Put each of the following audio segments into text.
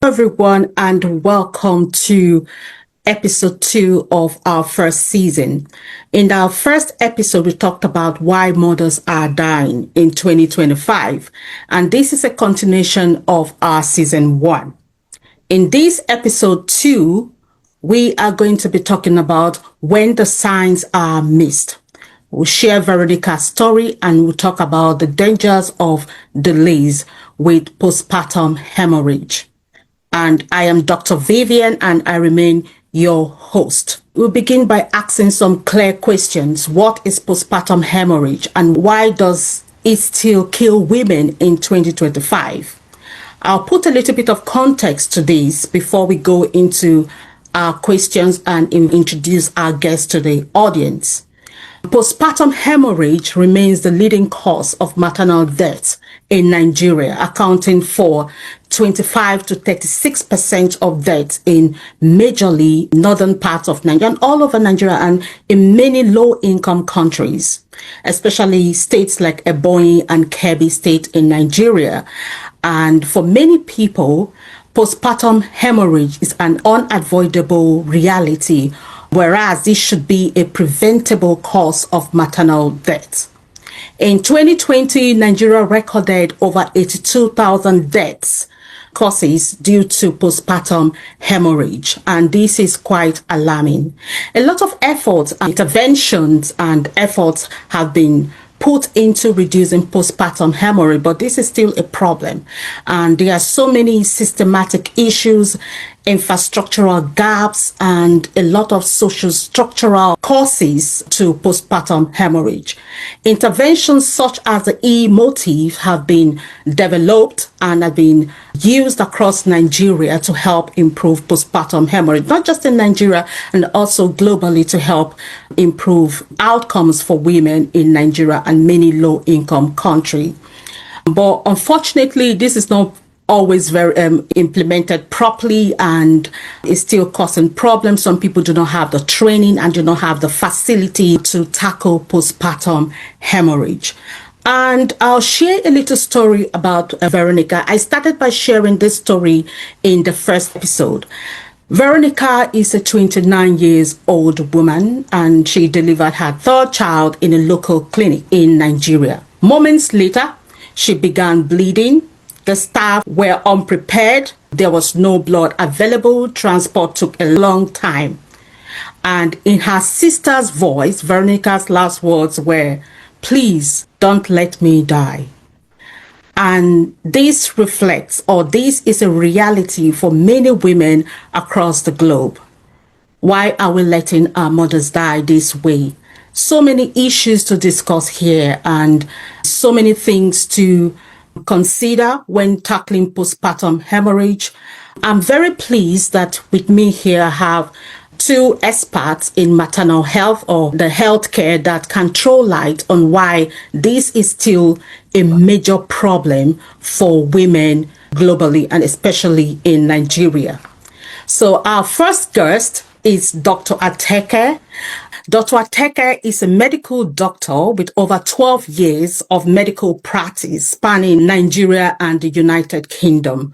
everyone, and welcome to episode 2 of our first season. In our first episode, we talked about why mothers are dying in 2025, and this is a continuation of our season 1. In this episode 2, we are going to be talking about when the signs are missed. We'll share Veronica's story and we'll talk about the dangers of delays with postpartum hemorrhage. And I am Dr. Vivian and I remain your host. We'll begin by asking some clear questions. What is postpartum hemorrhage and why does it still kill women in 2025? I'll put a little bit of context to this before we go into our questions and introduce our guest to the audience. Postpartum hemorrhage remains the leading cause of maternal deaths in Nigeria, accounting for 25 to 36% of deaths in majorly northern parts of Nigeria and all over Nigeria and in many low-income countries, especially states like Ebonyi and Kebbi State in Nigeria. And for many people, postpartum hemorrhage is an unavoidable reality, whereas this should be a preventable cause of maternal death. In 2020, Nigeria recorded over 82,000 deaths causes due to postpartum hemorrhage, and this is quite alarming. A lot of efforts, interventions and efforts have been put into reducing postpartum hemorrhage, but this is still a problem. And there are so many systematic issues, infrastructural gaps, and a lot of social structural causes to postpartum hemorrhage. Interventions such as the E-motive have been developed and have been used across Nigeria to help improve postpartum hemorrhage, not just in Nigeria, and also globally to help improve outcomes for women in Nigeria and many low-income countries. But unfortunately, this is not always very implemented properly and is still causing problems. Some people do not have the training and do not have the facility to tackle postpartum hemorrhage. And I'll share a little story about Veronica. I started by sharing this story in the first episode. Veronica is a 29 years old woman and she delivered her third child in a local clinic in Nigeria. Moments later, she began bleeding. The staff were unprepared. There was no blood available. Transport took a long time. And in her sister's voice, Veronica's last words were, "Please don't let me die." And this reflects, or this is a reality for many women across the globe. Why are we letting our mothers die this way? So many issues to discuss here and so many things to consider when tackling postpartum hemorrhage. I'm very pleased that with me here I have two experts in maternal health or the healthcare that can throw light on why this is still a major problem for women globally and especially in Nigeria. So our first guest is Dr. Ateke. Dr. Ateke is a medical doctor with over 12 years of medical practice spanning Nigeria and the United Kingdom.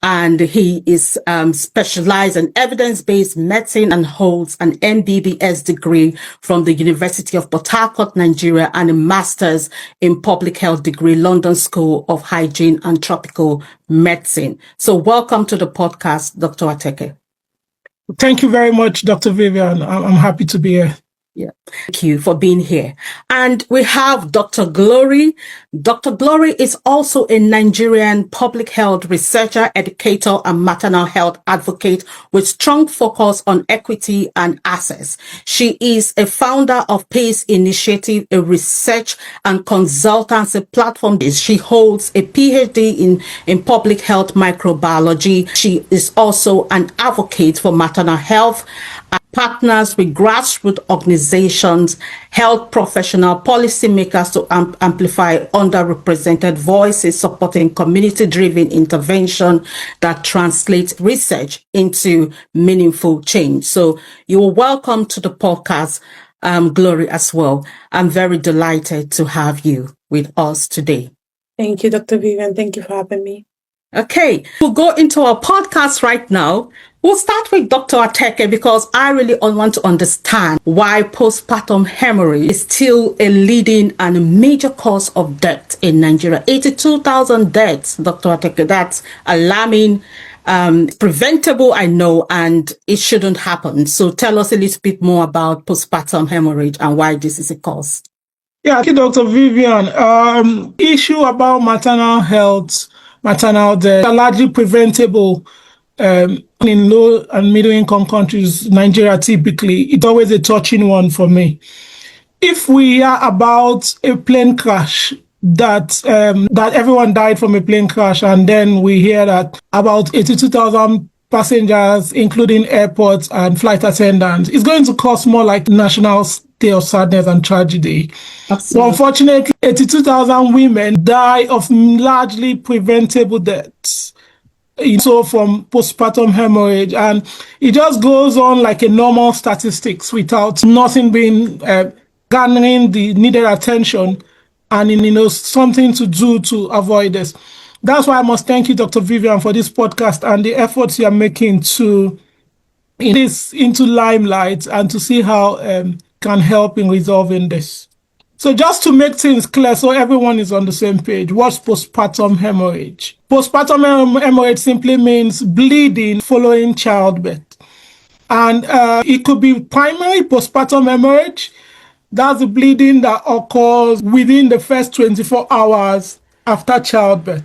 And he is specialized in evidence-based medicine and holds an MBBS degree from the University of Port Harcourt, Nigeria, and a master's in public health degree, London School of Hygiene and Tropical Medicine. So welcome to the podcast, Dr. Ateke. Thank you very much, Dr. Vivian. I'm happy to be here. Yeah, thank you for being here. And we have Dr. Glory. Dr. Glory is also a Nigerian public health researcher, educator, and maternal health advocate with strong focus on equity and access. She is a founder of PACE Initiative, a research and consultancy platform. She holds a PhD in public health microbiology. She is also an advocate for maternal health, partners with grassroots organizations, health professional policymakers to amplify underrepresented voices, supporting community-driven intervention that translates research into meaningful change. So you are welcome to the podcast, Glory, as well. I'm very delighted to have you with us today. Thank you, Dr. Vivian. Thank you for having me. Okay, we'll go into our podcast right now. We'll start with Dr. Ateke because I really want to understand why postpartum hemorrhage is still a leading and a major cause of death in Nigeria. 82,000 deaths, Dr. Ateke. That's alarming. Preventable, I know, and it shouldn't happen. So tell us a little bit more about postpartum hemorrhage and why this is a cause. Yeah, thank you, Dr. Vivian. Issue about maternal death are largely preventable in low and middle income countries, Nigeria typically. It's always a touching one for me. If we hear about a plane crash that everyone died from a plane crash, and then we hear that about 82,000 passengers, including airports and flight attendants, it's going to cost more like national day of sadness and tragedy. So unfortunately, 82,000 women die of largely preventable deaths. So from postpartum hemorrhage, and it just goes on like a normal statistics without nothing being garnering the needed attention and something to do to avoid this. That's why I must thank you, Dr. Vivian, for this podcast and the efforts you are making to bring this into limelight and to see how can help in resolving this. So just to make things clear so everyone is on the same page, what's postpartum hemorrhage? Postpartum hemorrhage simply means bleeding following childbirth. And it could be primary postpartum hemorrhage. That's the bleeding that occurs within the first 24 hours after childbirth.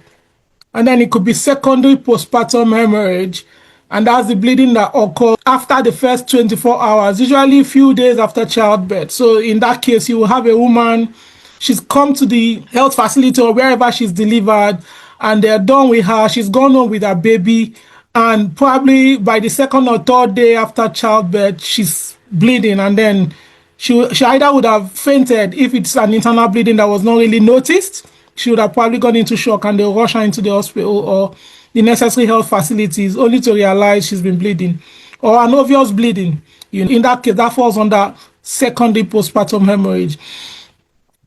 And then it could be secondary postpartum hemorrhage. And that's the bleeding that occurs after the first 24 hours, usually a few days after childbirth. So in that case, you will have a woman, she's come to the health facility or wherever she's delivered, and they're done with her. She's gone home with her baby. And probably by the second or third day after childbirth, she's bleeding. And then she either would have fainted if it's an internal bleeding that was not really noticed. She would have probably gone into shock and they'll rush her into the hospital or the necessary health facilities only to realize she's been bleeding, or an obvious bleeding. In that case, that falls under secondary postpartum hemorrhage.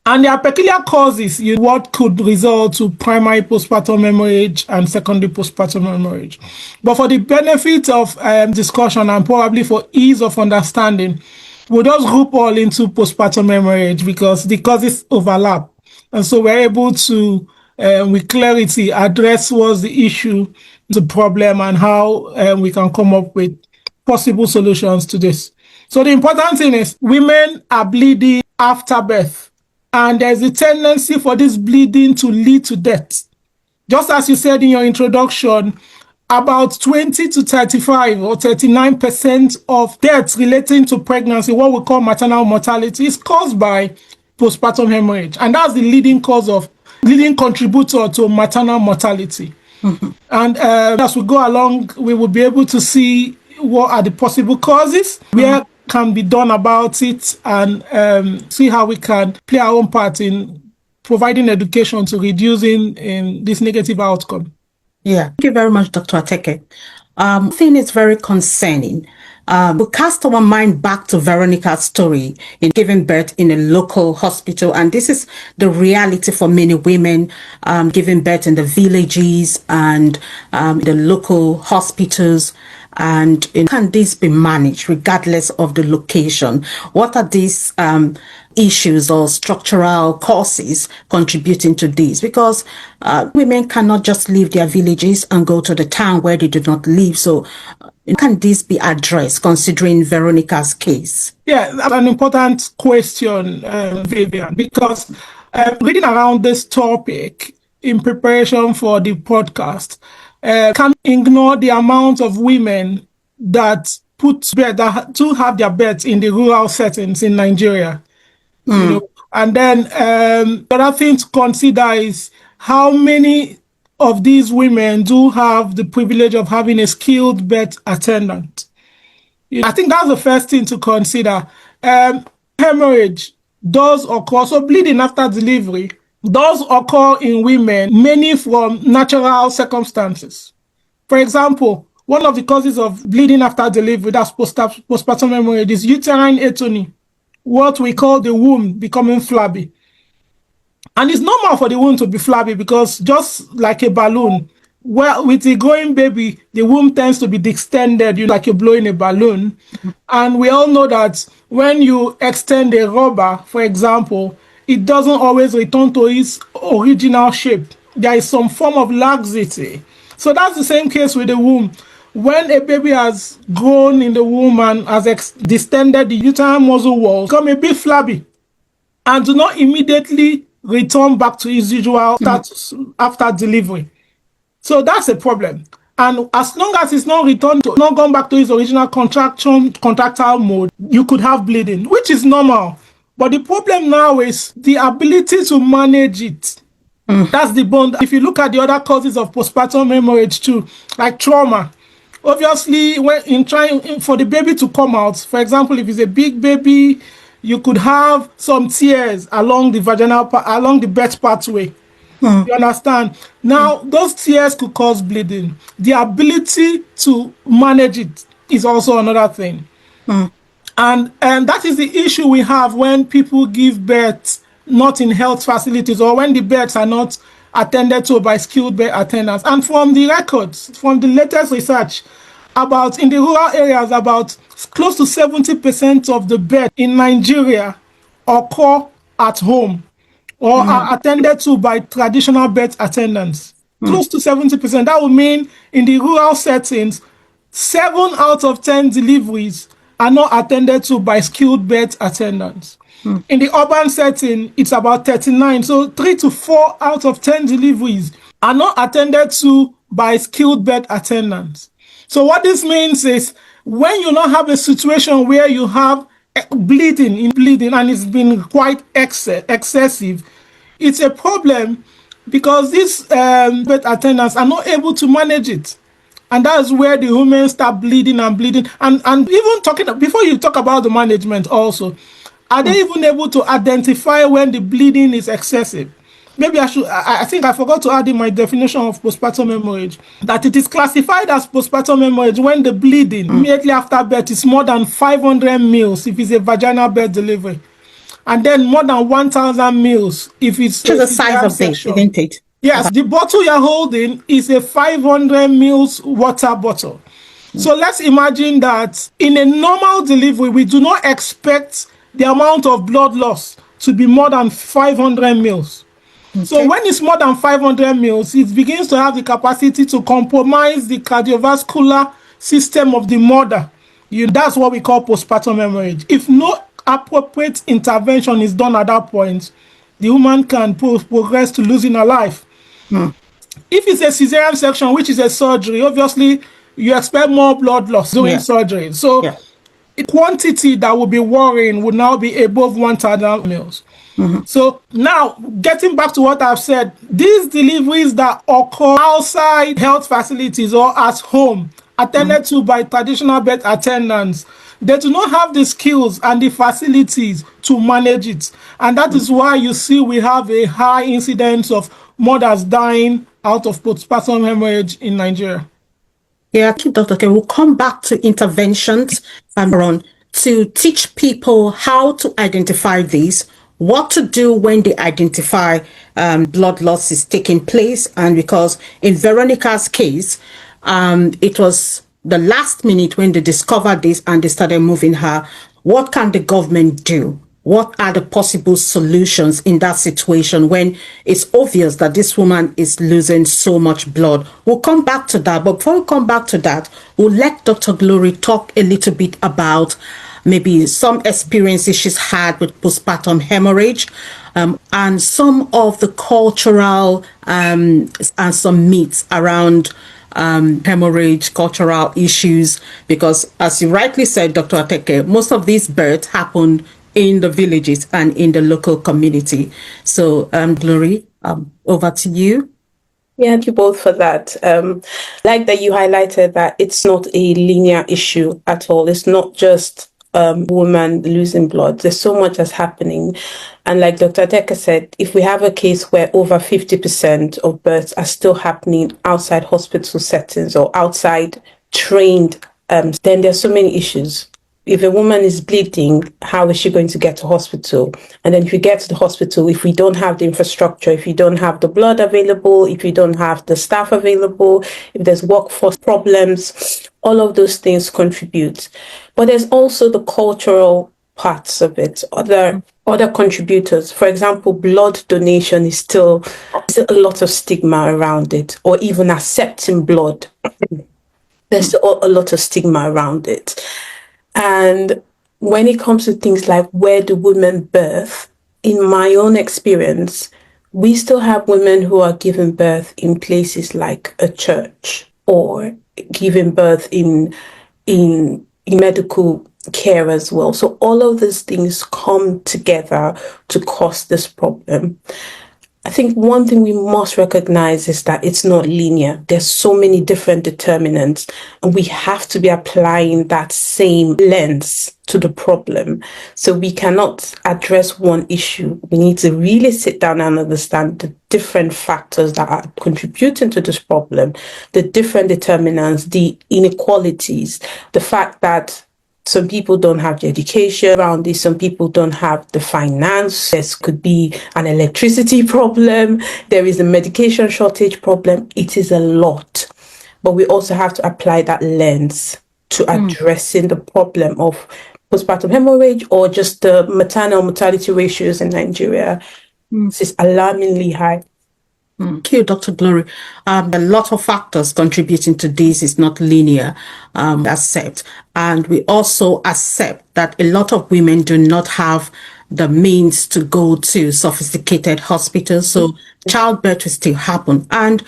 And there are peculiar causes what could result to primary postpartum hemorrhage and secondary postpartum hemorrhage. But for the benefit of discussion and probably for ease of understanding, we'll just group all into postpartum hemorrhage because the causes overlap. And so we're able to with clarity address what's the issue, the problem, and how we can come up with possible solutions to this. So the important thing is women are bleeding after birth, and there's a tendency for this bleeding to lead to death. Just as you said in your introduction, about 20 to 35 or 39% of deaths relating to pregnancy, what we call maternal mortality, is caused by postpartum hemorrhage, and that's the leading contributor to maternal mortality. Mm-hmm. And as we go along, we will be able to see what are the possible causes, where can be done about it, and see how we can play our own part in providing education to reducing this negative outcome. Yeah, thank you very much, Dr. Ateke. I think it's very concerning. We cast our mind back to Veronica's story in giving birth in a local hospital. And this is the reality for many women giving birth in the villages and the local hospitals. And can this be managed regardless of the location? What are these issues or structural causes contributing to this? Because women cannot just leave their villages and go to the town where they do not live. So can this be addressed considering Veronica's case? Yeah, that's an important question, Vivian, because reading around this topic in preparation for the podcast, can ignore the amount of women that do have their births in the rural settings in Nigeria. And then the other thing to consider is how many of these women do have the privilege of having a skilled birth attendant. I think that's the first thing to consider. Hemorrhage does occur, so bleeding after delivery does occur in women, many from natural circumstances. For example, one of the causes of bleeding after delivery, that's postpartum hemorrhage, is uterine atony, what we call the womb becoming flabby. And it's normal for the womb to be flabby because just like a balloon, Well, with a growing baby, the womb tends to be distended, like you're blowing a balloon. And we all know that when you extend a rubber, for example, it doesn't always return to its original shape. There is some form of laxity. So that's the same case with the womb. When a baby has grown in the womb and has distended the uterine muscle walls, become a bit flabby and do not immediately return back to its usual status after delivery. So that's a problem. And as long as it's not gone back to its original contractile mode, you could have bleeding, which is normal. But the problem now is the ability to manage it. That's the bone. If you look at the other causes of postpartum hemorrhage too, like trauma, obviously, when in trying for the baby to come out, for example, if it's a big baby, you could have some tears along the along the birth pathway. You understand? Now, those tears could cause bleeding. The ability to manage it is also another thing. And that is the issue we have when people give birth not in health facilities, or when the births are not attended to by skilled birth attendants. And from the records, from the latest research, in the rural areas, about close to 70% of the births in Nigeria occur at home or are attended to by traditional birth attendants. Close to 70%. That would mean in the rural settings, 7 out of 10 deliveries are not attended to by skilled birth attendants. In the urban setting, it's about 39. So 3 to 4 out of 10 deliveries are not attended to by skilled birth attendants. So what this means is, when you not have a situation where you have bleeding and it's been quite excessive, it's a problem, because these birth attendants are not able to manage it. And that's where the women start bleeding. And even before you talk about the management also, are they even able to identify when the bleeding is excessive? Maybe I think I forgot to add in my definition of postpartum hemorrhage that it is classified as postpartum hemorrhage when the bleeding immediately after birth is more than 500 mils if it's a vaginal birth delivery, and then more than 1,000 mils if it's the size of it, isn't it? Yes, the bottle you're holding is a 500 mils water bottle. So let's imagine that in a normal delivery, we do not expect the amount of blood loss to be more than 500 mils. Okay. So when it's more than 500 mils, it begins to have the capacity to compromise the cardiovascular system of the mother. That's what we call postpartum hemorrhage. If no appropriate intervention is done at that point, the woman can progress to losing her life. If it's a cesarean section, which is a surgery, obviously you expect more blood loss during surgery. So the quantity that would be worrying would now be above 1,000 mils. So now, getting back to what I've said, these deliveries that occur outside health facilities or at home, attended to by traditional birth attendants, they do not have the skills and the facilities to manage it. And that is why you see we have a high incidence of mothers dying out of postpartum hemorrhage in Nigeria. Yeah, Dr. K, we'll come back to interventions to teach people how to identify these, what to do when they identify blood loss is taking place. And because in Veronica's case, it was the last minute when they discovered this and they started moving her. What can the government do? What are the possible solutions in that situation when it's obvious that this woman is losing so much blood? We'll come back to that. But before we come back to that, we'll let Dr. Glory talk a little bit about maybe some experiences she's had with postpartum hemorrhage, and some of the cultural and some myths around hemorrhage, cultural issues, because as you rightly said, Dr. Ateke, most of these births happen in the villages and in the local community. So, Glory, over to you. Yeah, thank you both for that. Like that you highlighted that it's not a linear issue at all. It's not just woman losing blood. There's so much that's happening. And like Dr. Decker said, if we have a case where over 50% of births are still happening outside hospital settings or outside trained, then there's so many issues. if a woman is bleeding, how is she going to get to hospital? And then if you get to the hospital, if we don't have the infrastructure, if you don't have the blood available, if you don't have the staff available, if there's workforce problems, all of those things contribute. But there's also the cultural parts of it, other contributors. For example, blood donation is still a lot of stigma around it, or even accepting blood. There's still a lot of stigma around it. And when it comes to things like where do women birth, in my own experience, we still have women who are giving birth in places like a church, or giving birth in medical care as well. So all of these things come together to cause this problem. I think one thing we must recognize is that it's not linear. There's so many different determinants, and we have to be applying that same lens to the problem. So we cannot address one issue. We need to really sit down and understand the different factors that are contributing to this problem, the different determinants, the inequalities, the fact that some people don't have the education around this. Some people don't have the finance. There could be an electricity problem. There is a medication shortage problem. It is a lot. But we also have to apply that lens to addressing the problem of postpartum hemorrhage, or just the maternal mortality ratios in Nigeria. This is alarmingly high. Thank you, Dr. Glory. A lot of factors contributing to this. Is not linear, accept. And we also accept that a lot of women do not have the means to go to sophisticated hospitals. So childbirth will still happen. And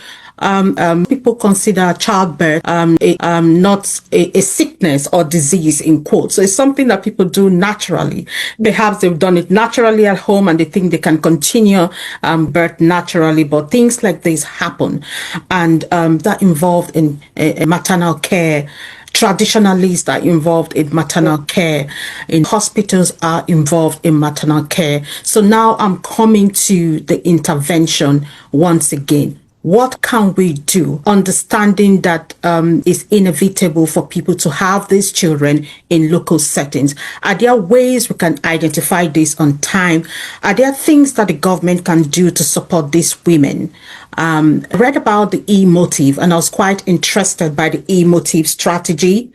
people consider childbirth not a sickness or disease in quotes. So it's something that people do naturally. Perhaps they've done it naturally at home and they think they can continue birth naturally, but things like this happen, and that involved in maternal care. Traditionalists are involved in maternal care, in hospitals are involved in maternal care. So now I'm coming to the intervention once again. What can we do, understanding that it's inevitable for people to have these children in local settings? Are there ways we can identify this on time? Are there things that the government can do to support these women? I read about the E-motive, and I was quite interested by the E-motive strategy.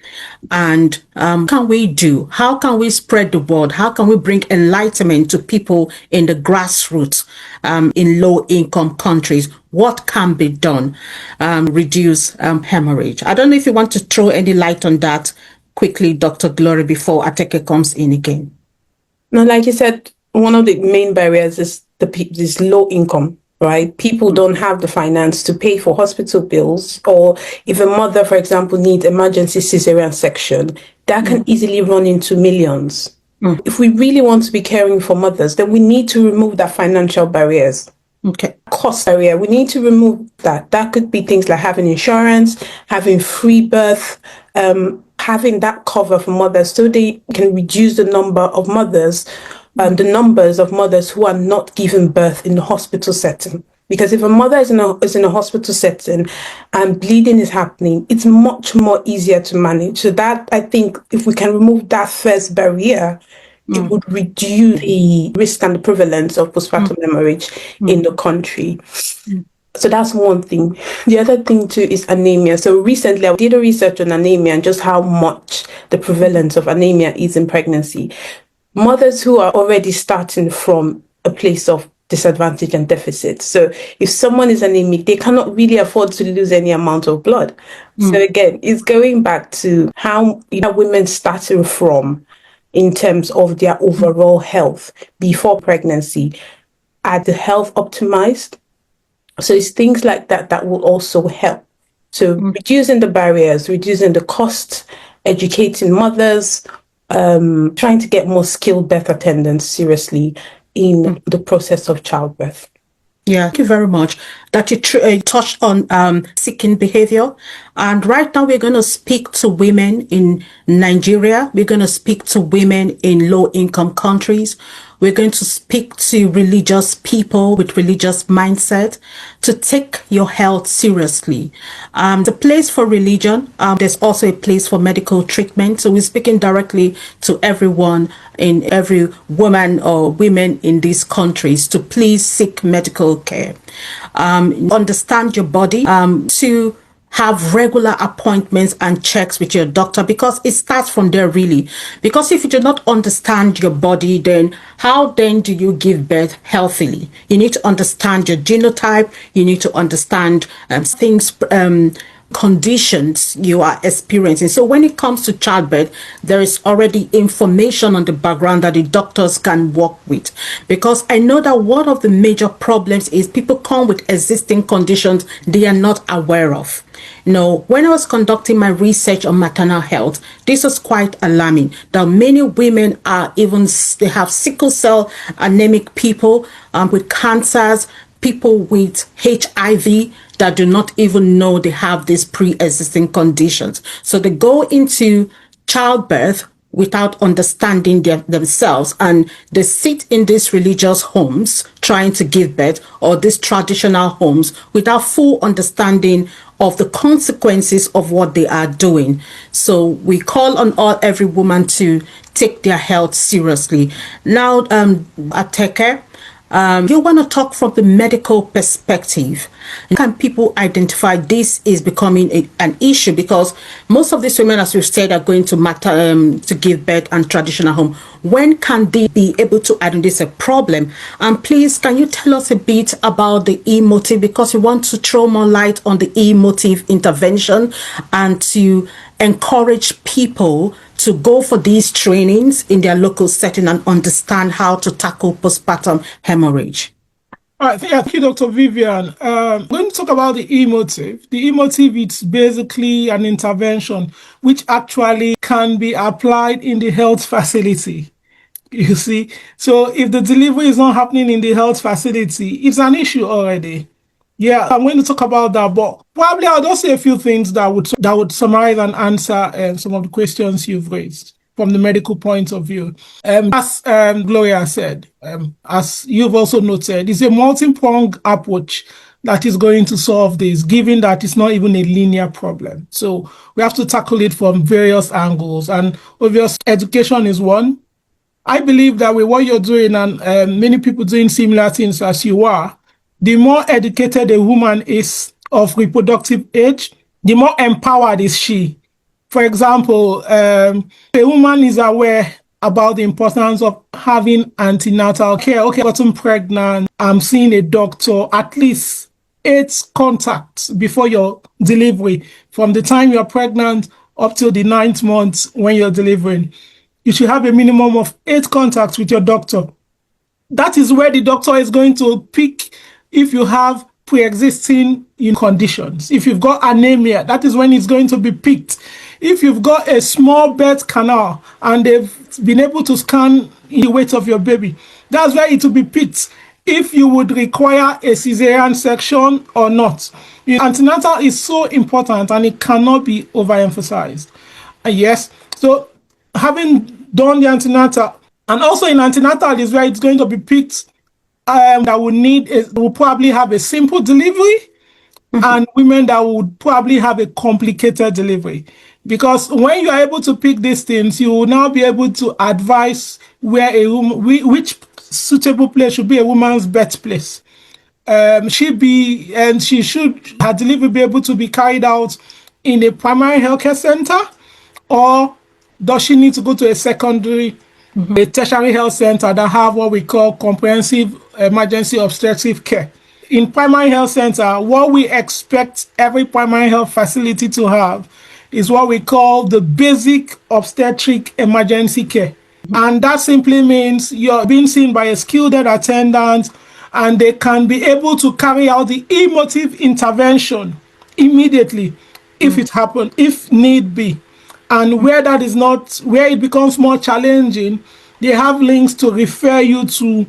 And can we do? How can we spread the word? How can we bring enlightenment to people in the grassroots, in low-income countries? What can be done? Reduce hemorrhage. I don't know if you want to throw any light on that quickly, Dr. Glory, before Ateke comes in again. No, like you said, one of the main barriers is this low income. Right? People don't have the finance to pay for hospital bills, or if a mother, for example, needs emergency cesarean section, that can easily run into millions. If we really want to be caring for mothers, then we need to remove that financial barriers. Okay. Cost area, we need to remove that. That could be things like having insurance, having free birth, having that cover for mothers, so they can reduce the number of mothers, the numbers of mothers who are not giving birth in the hospital setting. Because if a mother is in a hospital setting and bleeding is happening, it's much more easier to manage. So that, I think, if we can remove that first barrier, it would reduce the risk and the prevalence of postpartum hemorrhage in the country. So that's one thing. The other thing too is anemia. So recently I did a research on anemia and just how much the prevalence of anemia is in pregnancy. Mothers who are already starting from a place of disadvantage and deficit. So if someone is anemic, they cannot really afford to lose any amount of blood. So again, it's going back to how women starting from in terms of their overall health before pregnancy. Are the health optimized? So it's things like that that will also help. So reducing the barriers, reducing the cost, educating mothers, trying to get more skilled birth attendants seriously in the process of childbirth. Yeah, thank you very much. That you touched on seeking behavior. And right now we're going to speak to women in Nigeria. We're going to speak to women in low-income countries We're going to speak to religious people with religious mindset to take your health seriously. The place for religion, there's also a place for medical treatment. So we're speaking directly to everyone, in every woman or women in these countries, to please seek medical care. Understand your body, to have regular appointments and checks with your doctor, because it starts from there really. Because if you do not understand your body, then how then do you give birth healthily? You need to understand your genotype. You need to understand things, conditions you are experiencing. So when it comes to childbirth, there is already information on the background that the doctors can work with. Because I know that one of the major problems is people come with existing conditions they are not aware of. When I was conducting my research on maternal health, this was quite alarming that many women they have sickle cell anemic people with cancers, people with HIV that do not even know they have these pre-existing conditions. So they go into childbirth without understanding themselves, and they sit in these religious homes trying to give birth, or these traditional homes, without full understanding of the consequences of what they are doing. So we call on every woman to take their health seriously. Now, Ateke, you want to talk from the medical perspective. Can people identify this is becoming an issue? Because most of these women, as we've said, are going to give birth and traditional home. When can they be able to identify this a problem? And please, can you tell us a bit about the emotive? Because we want to throw more light on the emotive intervention and to encourage people to go for these trainings in their local setting and understand how to tackle postpartum hemorrhage. All right, thank you, Dr. Vivian. I'm going to talk about the emotive. The emotive is basically an intervention which actually can be applied in the health facility. You see, so if the delivery is not happening in the health facility, it's an issue already. Yeah, I'm going to talk about that, but probably I'll just say a few things that would summarize and answer some of the questions you've raised from the medical point of view. As Gloria said, as you've also noted, it's a multi-pronged approach that is going to solve this, given that it's not even a linear problem. So we have to tackle it from various angles, and obviously education is one. I believe that with what you're doing, and many people doing similar things as you are, the more educated a woman is of reproductive age, the more empowered is she. For example, a woman is aware about the importance of having antenatal care. Okay, I've gotten pregnant, I'm seeing a doctor at least 8 contacts before your delivery, from the time you're pregnant up till the 9th month when you're delivering. You should have a minimum of 8 contacts with your doctor. That is where the doctor is going to pick if you have pre-existing conditions. If you've got anemia, that is when it's going to be picked. If you've got a small birth canal and they've been able to scan the weight of your baby, that's where it will be picked. If you would require a cesarean section or not. Antenatal is so important and it cannot be overemphasized. Yes, so having done the antenatal, and also in antenatal is where it's going to be picked that will probably have a simple delivery, and women that would probably have a complicated delivery. Because when you are able to pick these things, you will now be able to advise which suitable place should be a woman's birthplace. Her delivery be able to be carried out in a primary healthcare center, or does she need to go to a secondary, a tertiary health center that have what we call comprehensive emergency obstetric care? In primary health center, what we expect every primary health facility to have is what we call the basic obstetric emergency care. And that simply means you're being seen by a skilled attendant, and they can be able to carry out the emotive intervention immediately if it happens, if need be. And where that is not, where it becomes more challenging, they have links to refer you to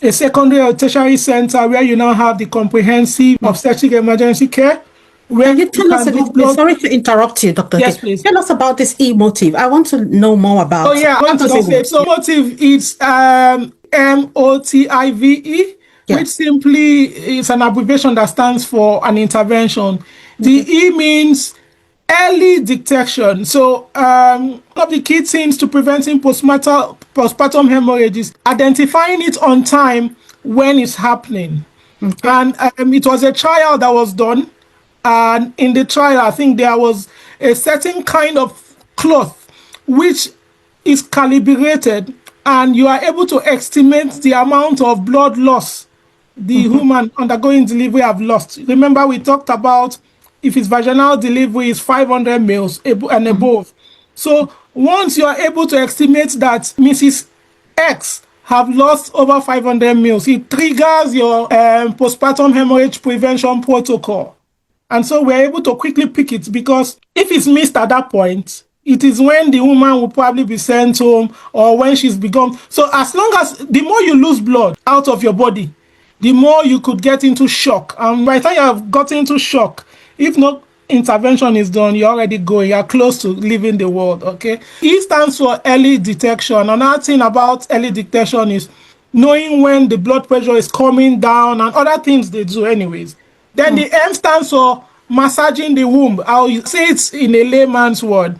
a secondary or tertiary center where you now have the comprehensive obstetric emergency care. Where Can you tell us a little bit? Sorry to interrupt you, Dr. Yes, K. please. Tell us about this emotive. I want to know more about. So emotive is MOTIVE, Yeah. which simply is an abbreviation that stands for an intervention. The Okay. E means early detection. So, one of the key things to preventing postpartum hemorrhage is identifying it on time when it's happening. Okay. And it was a trial that was done. And in the trial, I think there was a certain kind of cloth which is calibrated, and you are able to estimate the amount of blood loss the woman undergoing delivery have lost. Remember, we talked about if it's vaginal delivery is 500 mils and above. So once you are able to estimate that Mrs. X have lost over 500 mils, it triggers your postpartum hemorrhage prevention protocol. And so we're able to quickly pick it, because if it's missed at that point, it is when the woman will probably be sent home or when she's become. So as long as the more you lose blood out of your body, the more you could get into shock. And by the time you have gotten into shock, if no intervention is done, you're already going, you're close to leaving the world. Okay. E stands for early detection. Another thing about early detection is knowing when the blood pressure is coming down and other things they do anyways. Then the M stands for massaging the womb. I'll say it in a layman's word.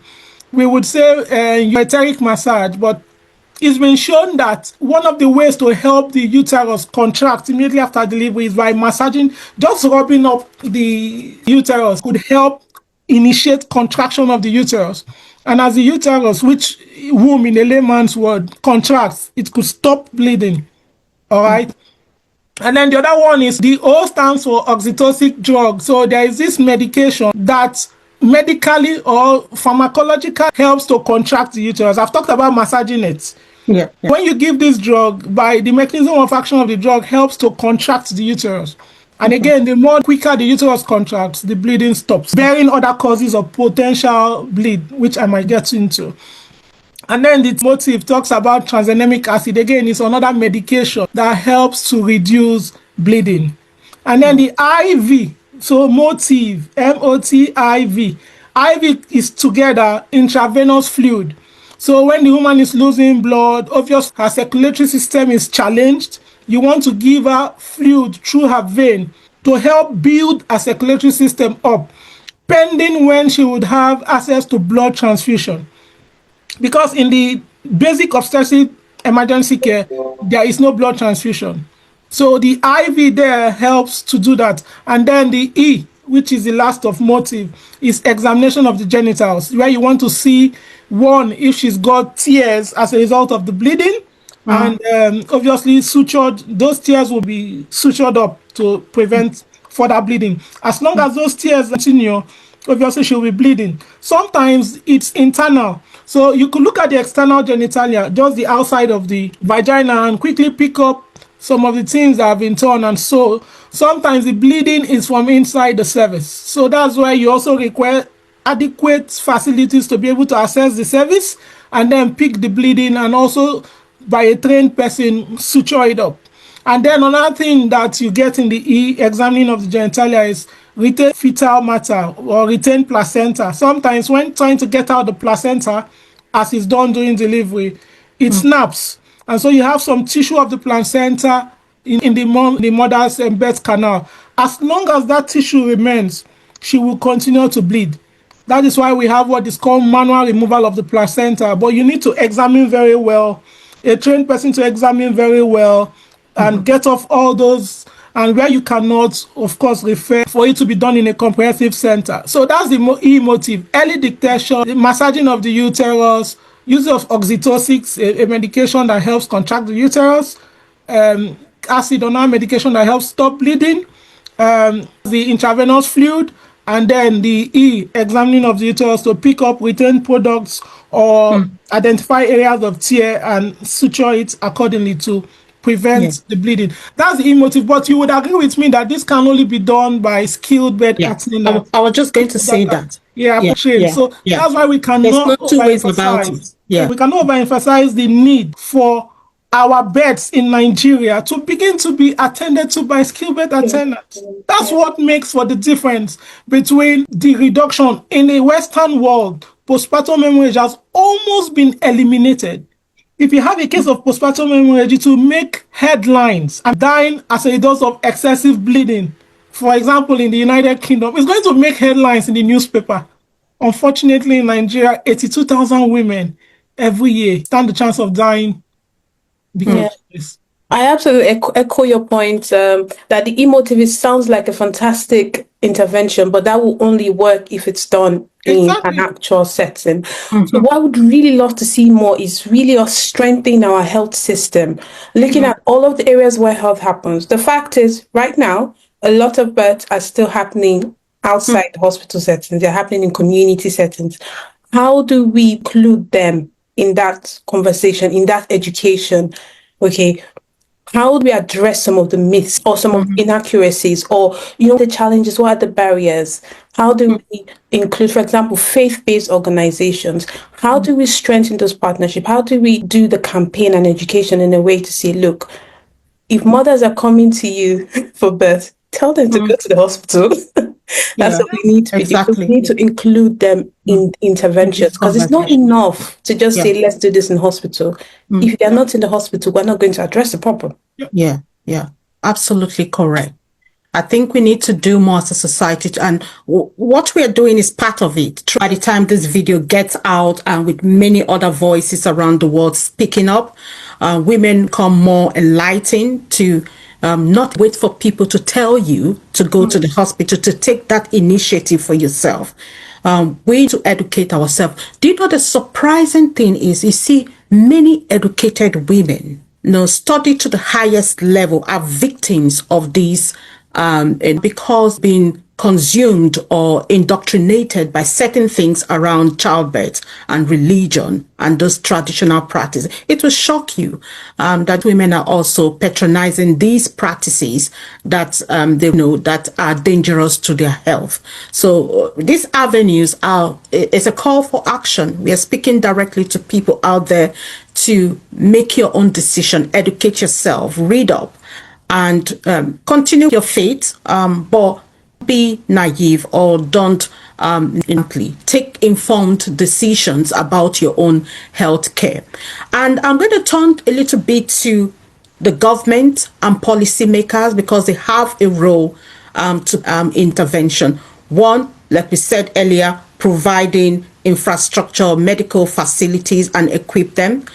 We would say uteric massage, but it's been shown that one of the ways to help the uterus contract immediately after delivery is by massaging. Just rubbing up the uterus could help initiate contraction of the uterus. And as the uterus, which womb in a layman's word, contracts, it could stop bleeding. All right. And then the other one is the O stands for oxytocic drug. So there is this medication that medically or pharmacologically helps to contract the uterus. I've talked about massaging it. Yeah. Yeah. When you give this drug, by the mechanism of action of the drug helps to contract the uterus. And again, the more quicker the uterus contracts, the bleeding stops, bearing other causes of potential bleed, which I might get into. And then the motive talks about tranexamic acid. Again, it's another medication that helps to reduce bleeding. And then the IV, so motive, MOTIV. IV is together intravenous fluid. So when the woman is losing blood, obviously her circulatory system is challenged. You want to give her fluid through her vein to help build a circulatory system up, pending when she would have access to blood transfusion. Because in the basic obstetric emergency care, there is no blood transfusion. So the IV there helps to do that. And then the E, which is the last of motive, is examination of the genitals, where you want to see, one, if she's got tears as a result of the bleeding. And obviously sutured, those tears will be sutured up to prevent further bleeding. As long as those tears continue, obviously she'll be bleeding. Sometimes it's internal. So you could look at the external genitalia, just the outside of the vagina, and quickly pick up some of the things that have been torn. And so sometimes the bleeding is from inside the cervix. So that's why you also require adequate facilities to be able to access the cervix and then pick the bleeding, and also by a trained person suture it up. And then another thing that you get in the E, examining of the genitalia, is retained fetal matter or retained placenta. Sometimes when trying to get out the placenta, as is done during delivery, it snaps. And so you have some tissue of the placenta in the mother's birth canal. As long as that tissue remains, she will continue to bleed. That is why we have what is called manual removal of the placenta. But you need to examine very well, a trained person to examine very well, and get off all those, and where you cannot, of course, refer for it to be done in a comprehensive center. So that's the E motive: early detection, the massaging of the uterus, use of oxytocics, a medication that helps contract the uterus, acid or medication that helps stop bleeding, the intravenous fluid, and then the E, examining of the uterus to pick up retained products or identify areas of tear and suture it accordingly to prevent the bleeding. That's the E motive. But you would agree with me that this can only be done by skilled bed attendants. I was just going to say that. Trained. So that's why we cannot There's no two ways about it. We cannot overemphasize the need for our beds in Nigeria to begin to be attended to by skilled bed attendants. That's what makes for the difference between the reduction in the Western world. Postpartum hemorrhage has almost been eliminated If you have a case of postpartum hemorrhage, it will make headlines and dying as a result of excessive bleeding. For example, in the United Kingdom, it's going to make headlines in the newspaper. Unfortunately, in Nigeria, 82,000 women every year stand the chance of dying because of this. I absolutely echo your point that the emotive sounds like a fantastic intervention, but that will only work if it's done in an actual setting. So what I would really love to see more is really us strengthening our health system, looking at all of the areas where health happens. The fact is, right now, a lot of births are still happening outside the hospital settings. They're happening in community settings. How do we include them in that conversation, in that education? Okay, how do we address some of the myths or some of the inaccuracies or, the challenges? What are the barriers? How do we include, for example, faith-based organizations? How do we strengthen those partnerships? How do we do the campaign and education in a way to say, look, if mothers are coming to you for birth, tell them to go to the hospital. That's what we need to do. We need to include them in interventions because it's not enough to just say, let's do this in hospital. If they're not in the hospital, we're not going to address the problem. Yeah, absolutely correct. I think we need to do more as a society, and what we are doing is part of it. By the time this video gets out and with many other voices around the world speaking up, women become more enlightened to not wait for people to tell you to go to the hospital, to take that initiative for yourself. We need to educate ourselves. Do you know the surprising thing is, you see many educated women, studied to the highest level, are victims of these and because being consumed or indoctrinated by certain things around childbirth and religion and those traditional practices. It will shock you that women are also patronizing these practices that they know that are dangerous to their health. So these avenues it's a call for action. We are speaking directly to people out there to make your own decision, educate yourself, read up, and continue your faith, but be naive or don't take informed decisions about your own health care. And I'm going to turn a little bit to the government and policymakers because they have a role to intervention. One, like we said earlier, providing infrastructure, medical facilities, and equip them.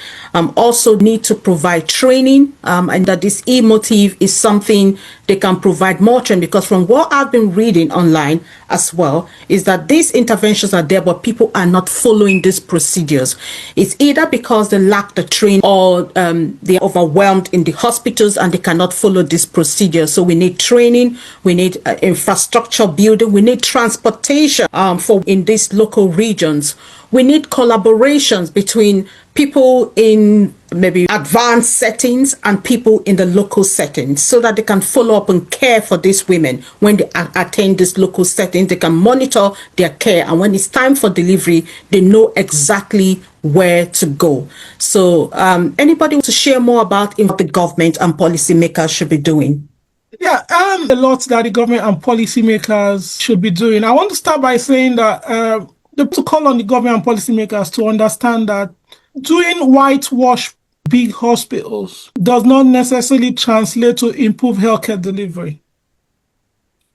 Also need to provide training, and that this emotive is something they can provide more training, because from what I've been reading online as well, is that these interventions are there, but people are not following these procedures. It's either because they lack the training or they're overwhelmed in the hospitals and they cannot follow this procedure. So we need training, we need infrastructure building, we need transportation for in these local regions. We need collaborations between people in maybe advanced settings and people in the local settings so that they can follow up and care for these women. When they attain this local setting, they can monitor their care. And when it's time for delivery, they know exactly where to go. So anybody want to share more about what the government and policymakers should be doing? Yeah, a lot that the government and policymakers should be doing. I want to start by saying that to call on the government and policymakers to understand that doing whitewash big hospitals does not necessarily translate to improve healthcare delivery.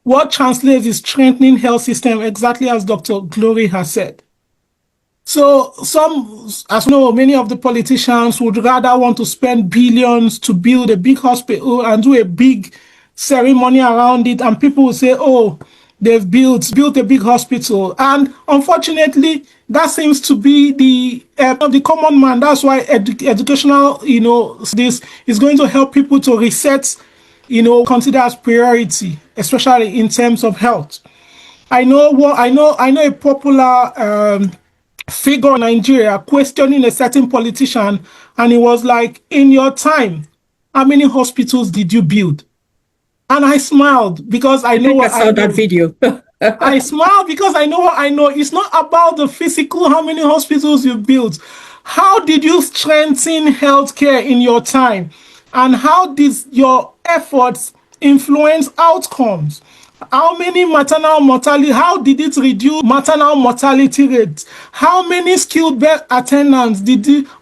What translates is strengthening health system, exactly as Dr. Glory has said. So as you know, many of the politicians would rather want to spend billions to build a big hospital and do a big ceremony around it, and people will say, oh, they've built a big hospital. And unfortunately, that seems to be the common man. That's why educational, this is going to help people to reset, consider as priority, especially in terms of health. I know a popular figure in Nigeria questioning a certain politician, and it was like, in your time, how many hospitals did you build? And I smiled because I know what I saw that video. I smiled because I know what I know. It's not about the physical, how many hospitals you built. How did you strengthen healthcare in your time? And how did your efforts influence outcomes? How many maternal mortality, how did it reduce maternal mortality rates? How many skilled birth attendants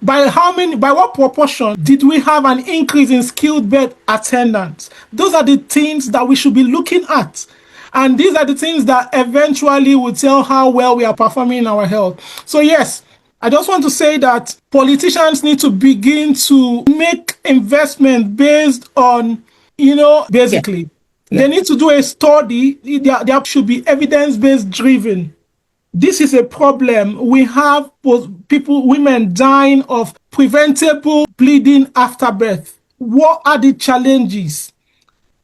by what proportion did we have an increase in skilled birth attendants? Those are the things that we should be looking at. And these are the things that eventually will tell how well we are performing in our health. So yes, I just want to say that politicians need to begin to make investment based on, basically, they need to do a study. There should be evidence-based driven. This is a problem. We have women dying of preventable bleeding after birth. What are the challenges?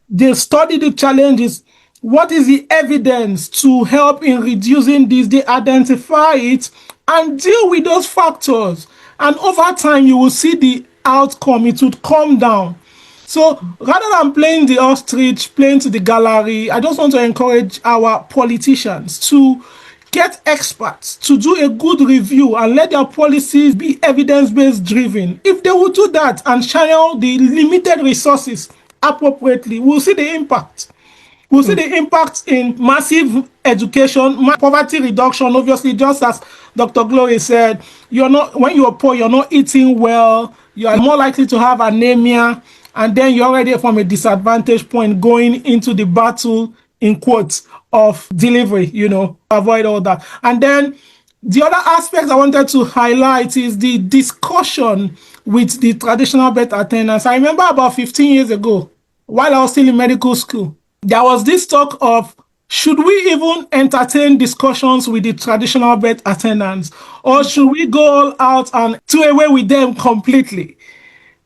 They study the challenges. What is the evidence to help in reducing this? They identify it and deal with those factors. And over time, you will see the outcome. It would come down. So rather than playing the ostrich, playing to the gallery, I just want to encourage our politicians to get experts to do a good review and let their policies be evidence-based driven. If they will do that and channel the limited resources appropriately, we'll see the impact. We'll see the impact in massive education, poverty reduction. Obviously, just as Dr. Glory said, when you're poor, you're not eating well, you are more likely to have anemia, and then you're already from a disadvantage point going into the battle, in quotes, of delivery, avoid all that. And then the other aspect I wanted to highlight is the discussion with the traditional birth attendants. I remember about 15 years ago, while I was still in medical school, there was this talk of, should we even entertain discussions with the traditional birth attendants, or should we go all out and do away with them completely?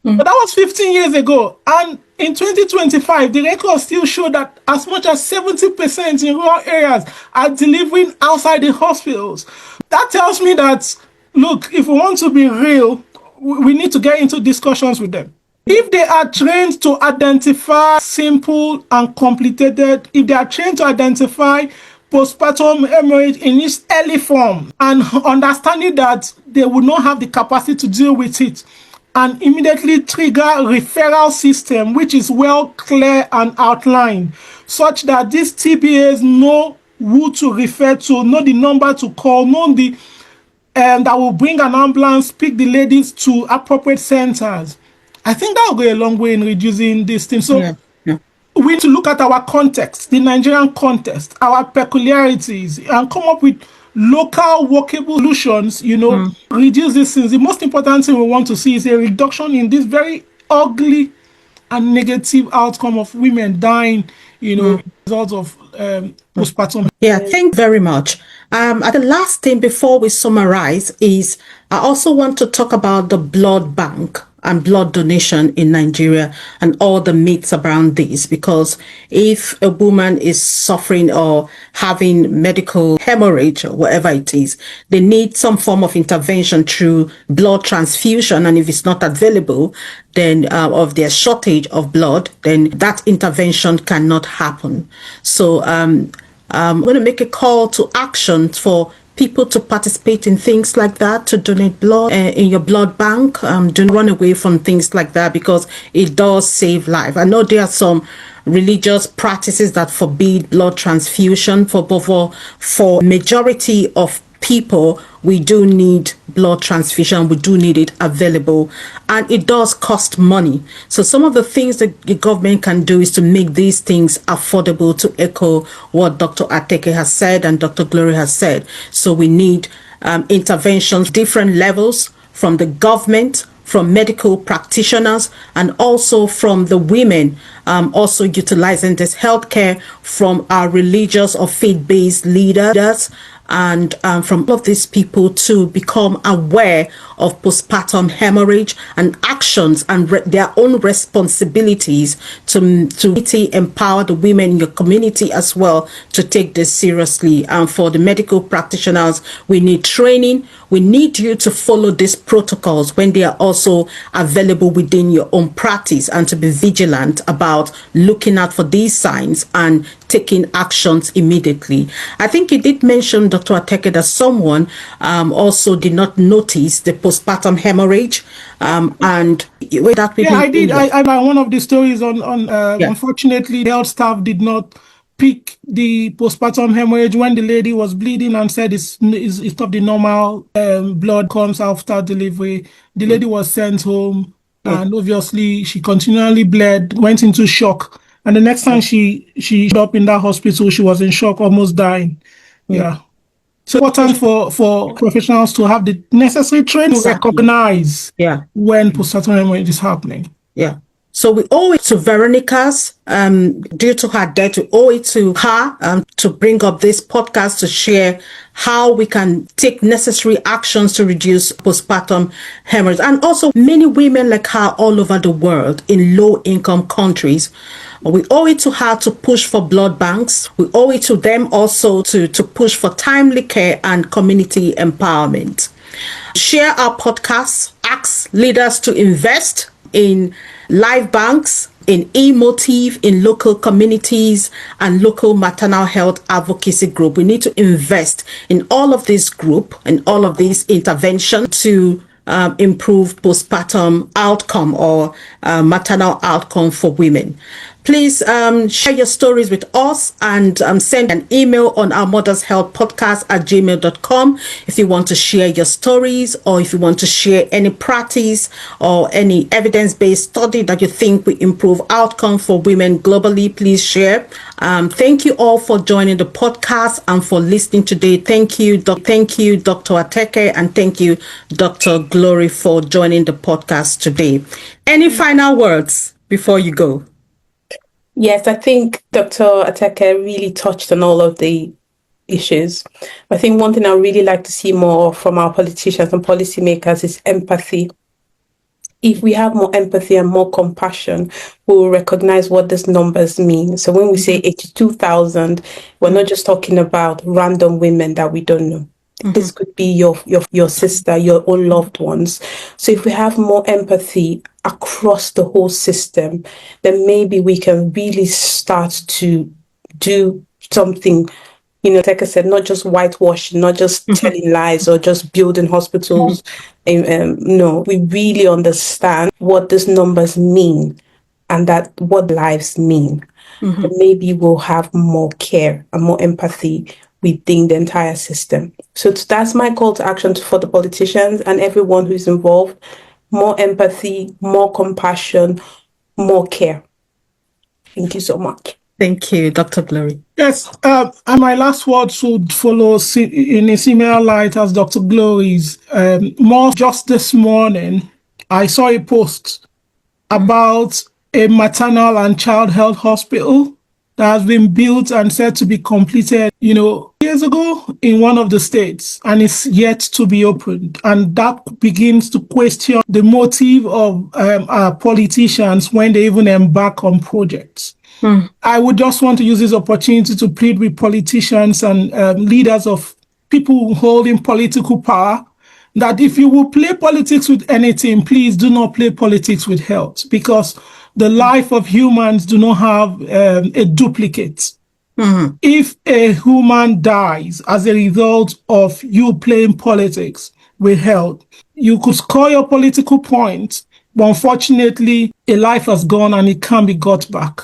But that was 15 years ago. And in 2025, the records still show that as much as 70% in rural areas are delivering outside the hospitals. That tells me that, look, if we want to be real, we need to get into discussions with them. If they are trained to identify simple and complicated, if they are trained to identify postpartum hemorrhage in its early form and understanding that they will not have the capacity to deal with it, and immediately trigger referral system, which is well clear and outlined, such that these TBAs know who to refer to, know the number to call, know that will bring an ambulance, pick the ladies to appropriate centers. I think that will go a long way in reducing this thing. So we need to look at our context, the Nigerian context, our peculiarities, and come up with local workable solutions, reduce these things. The most important thing we want to see is a reduction in this very ugly and negative outcome of women dying, as a result of postpartum. Yeah, thank you very much. And the last thing before we summarize is I also want to talk about the blood bank and blood donation in Nigeria and all the myths around this, because if a woman is suffering or having medical hemorrhage or whatever it is, they need some form of intervention through blood transfusion, and if it's not available, then of their shortage of blood, then that intervention cannot happen. So I'm going to make a call to action for people to participate in things like that, to donate blood in your blood bank. Don't run away from things like that, because it does save life. I know there are some religious practices that forbid blood transfusion for majority of people. We do need blood transfusion. We do need it available, and it does cost money. So some of the things that the government can do is to make these things affordable, to echo what Dr. Ateke has said and Dr. Glory has said. So we need interventions, different levels, from the government, from medical practitioners, and also from the women, also utilizing this healthcare from our religious or faith-based leaders, and from all of these people to become aware of postpartum hemorrhage and actions and their own responsibilities to empower the women in your community as well to take this seriously. And for the medical practitioners, we need training. We need you to follow these protocols when they are also available within your own practice, and to be vigilant about looking out for these signs and taking actions immediately. I think you did mention, Dr. Ateke, that someone also did not notice the postpartum hemorrhage, and that I did. I one of the stories on unfortunately, health staff did not pick the postpartum hemorrhage when the lady was bleeding and said it's not the normal blood comes after delivery. The lady was sent home, and obviously she continually bled, went into shock. And the next time she showed up in that hospital, she was in shock, almost dying. Yeah. So important for professionals to have the necessary training to recognize when postpartum hemorrhage is happening. Yeah. So we owe it to Veronica's, due to her death, we owe it to her to bring up this podcast to share how we can take necessary actions to reduce postpartum hemorrhage. And also many women like her all over the world in low-income countries. We owe it to her to push for blood banks. We owe it to them also to push for timely care and community empowerment. Share our podcasts, ask leaders to invest in live banks, in e-motive, in local communities and local maternal health advocacy group. We need to invest in all of this group and all of these interventions to improve postpartum outcome or maternal outcome for women. Please share your stories with us and send an email on our Mothers Health Podcast at gmail.com if you want to share your stories or if you want to share any practice or any evidence-based study that you think will improve outcome for women globally. Please share. Thank you all for joining the podcast and for listening today. Thank you, Dr. Ateke, and thank you, Dr. Glory, for joining the podcast today. Any final words before you go? Yes, I think Dr. Ateke really touched on all of the issues. I think one thing I really like to see more from our politicians and policymakers is empathy. If we have more empathy and more compassion, we will recognize what these numbers mean. So when we say 82,000, we're not just talking about random women that we don't know. This could be your sister, your own loved ones. So if we have more empathy across the whole system, then maybe we can really start to do something, like I said, not just whitewashing, not just telling lies or just building hospitals. No, we really understand what these numbers mean and that what lives mean. Then maybe we'll have more care and more empathy within the entire system. So that's my call to action for the politicians and everyone who's involved. More empathy, more compassion, more care. Thank you so much. Thank you, Dr. Glory. Yes, and my last words would follow in a similar light as Dr. Glory's. More just this morning, I saw a post about a maternal and child health hospital that has been built and said to be completed, years ago in one of the states, and it's yet to be opened. And that begins to question the motive of our politicians when they even embark on projects. I would just want to use this opportunity to plead with politicians and leaders of people holding political power that if you will play politics with anything, please do not play politics with health, because the life of humans do not have a duplicate. If a human dies as a result of you playing politics with health, you could score your political points, but unfortunately, a life has gone and it can't be got back.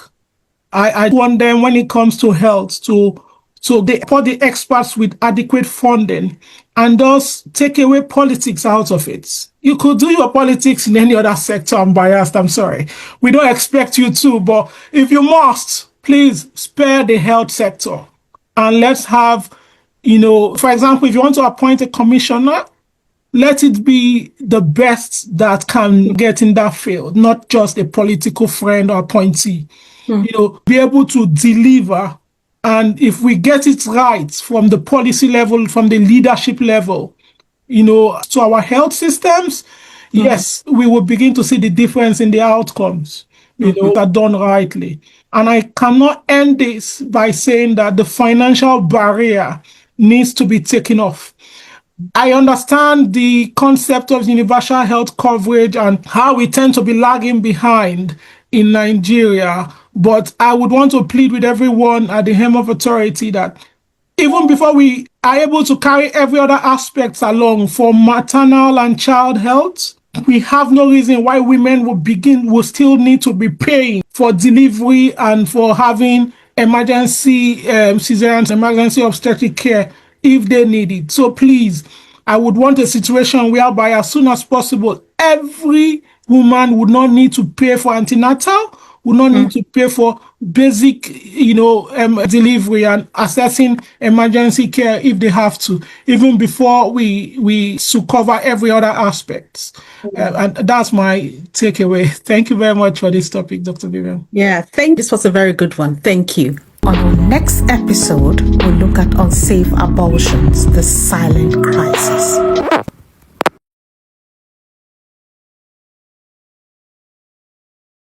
I want them, when it comes to health, so they put the experts with adequate funding and thus take away politics out of it. You could do your politics in any other sector. I'm biased, I'm sorry. We don't expect you to, but if you must, please spare the health sector. And let's have, for example, if you want to appoint a commissioner, let it be the best that can get in that field, not just a political friend or appointee. Be able to deliver. And if we get it right from the policy level, from the leadership level, to our health systems, yes, we will begin to see the difference in the outcomes, that are done rightly. And I cannot end this by saying that the financial barrier needs to be taken off. I understand the concept of universal health coverage and how we tend to be lagging behind in Nigeria, but I would want to plead with everyone at the Hem of Authority that even before we are able to carry every other aspect along for maternal and child health, we have no reason why women will still need to be paying for delivery and for having emergency cesarean, emergency obstetric care if they need it. So please, I would want a situation whereby as soon as possible, every woman would not need to pay for antenatal, would not need to pay for basic, delivery and assessing emergency care if they have to, even before we should cover every other aspect. And that's my takeaway. Thank you very much for this topic, Dr. Vivian. Yeah, this was a very good one. Thank you. On our next episode, we'll look at unsafe abortions, the silent crisis.